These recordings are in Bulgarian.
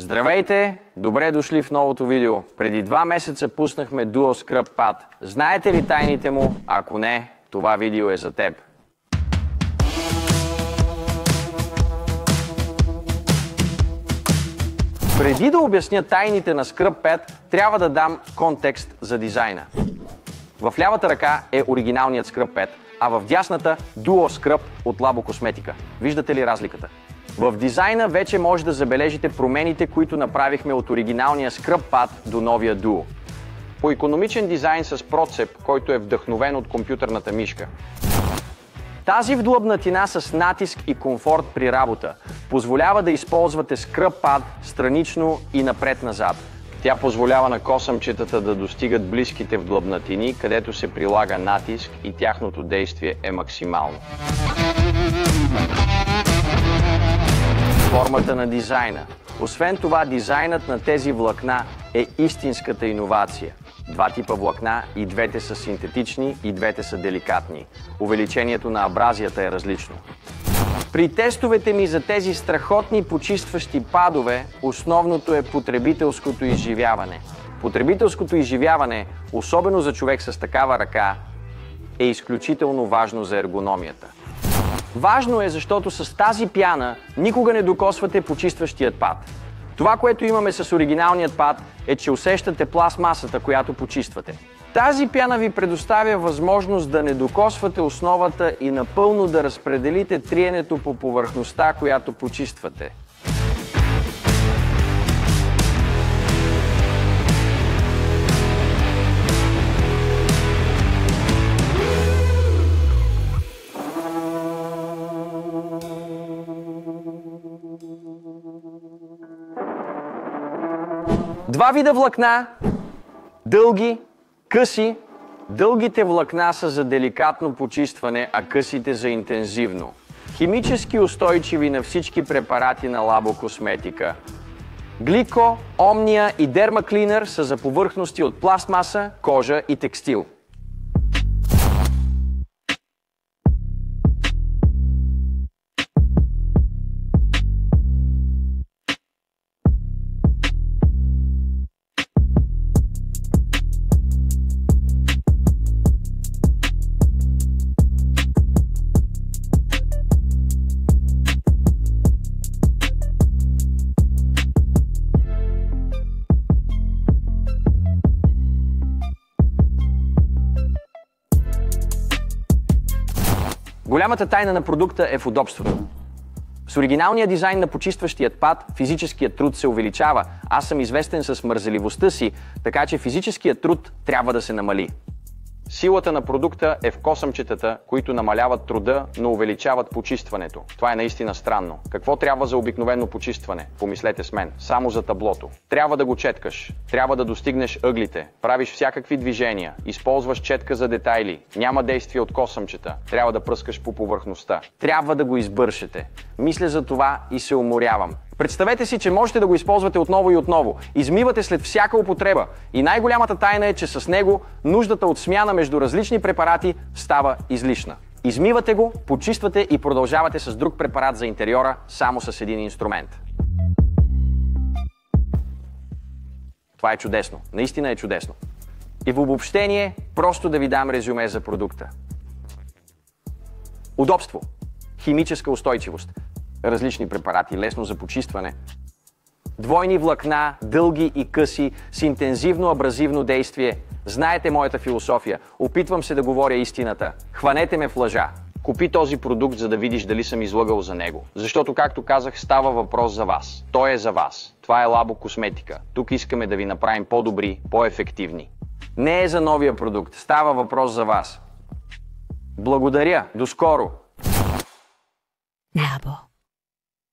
Здравейте! Добре дошли в новото видео. Преди 2 месеца пуснахме Duo Scrub Pad. Знаете ли тайните му? Ако не, това видео е за теб. Преди да обясня тайните на Scrub Pad, трябва да дам контекст за дизайна. В лявата ръка е оригиналният Scrub Pad, а в дясната Duo Scrub от Labo Cosmetica. Виждате ли разликата? В дизайна вече може да забележите промените, които направихме от оригиналния Scrub Pad до новия Duo. По икономичен дизайн с процеп, който е вдъхновен от компютърната мишка. Тази вдлъбнатина с натиск и комфорт при работа позволява да използвате Scrub Pad странично и напред-назад. Тя позволява на косъмчетата да достигат близките вдлъбнатини, където се прилага натиск и тяхното действие е максимално. Формата на дизайна. Освен това, дизайнът на тези влакна е истинската иновация. Два типа влакна, и двете са синтетични, и двете са деликатни. Увеличението на абразията е различно. При тестовете ми за тези страхотни почистващи падове, основното е потребителското изживяване. Потребителското изживяване, особено за човек с такава ръка, е изключително важно за ергономията. Важно е, защото с тази пяна никога не докосвате почистващият пад. Това, което имаме с оригиналният пад, е, че усещате пластмасата, която почиствате. Тази пяна ви предоставя възможност да не докосвате основата и напълно да разпределите триенето по повърхността, която почиствате. Два вида влакна, дълги, къси. Дългите влакна са за деликатно почистване, а късите за интензивно. Химически устойчиви на всички препарати на Labo Cosmetica. Glico, Omnia и Derma-Cleaner са за повърхности от пластмаса, кожа и текстил. Голямата тайна на продукта е в удобството. С оригиналния дизайн на почистващият пад, физическият труд се увеличава. Аз съм известен с мързеливостта си, така че физическият труд трябва да се намали. Силата на продукта е в косъмчетата, които намаляват труда, но увеличават почистването. Това е наистина странно. Какво трябва за обикновено почистване? Помислете с мен. Само за таблото. Трябва да го четкаш. Трябва да достигнеш ъглите. Правиш всякакви движения. Използваш четка за детайли. Няма действие от косъмчета. Трябва да пръскаш по повърхността. Трябва да го избършете. Мисля за това и се уморявам. Представете си, че можете да го използвате отново и отново. Измивате след всяка употреба. И най-голямата тайна е, че с него нуждата от смяна между различни препарати става излишна. Измивате го, почиствате и продължавате с друг препарат за интериора, само с един инструмент. Това е чудесно. Наистина е чудесно. И в обобщение, просто да ви дам резюме за продукта. Удобство. Химическа устойчивост. Различни препарати, лесно за почистване. Двойни влакна, дълги и къси, с интензивно абразивно действие. Знаете моята философия. Опитвам се да говоря истината. Хванете ме в лъжа. Купи този продукт, за да видиш дали съм излъгал за него. Защото, както казах, става въпрос за вас. Той е за вас. Това е Labo Cosmetica. Тук искаме да ви направим по-добри, по-ефективни. Не е за новия продукт. Става въпрос за вас. Благодаря. До скоро.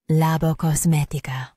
Labo Cosmetica.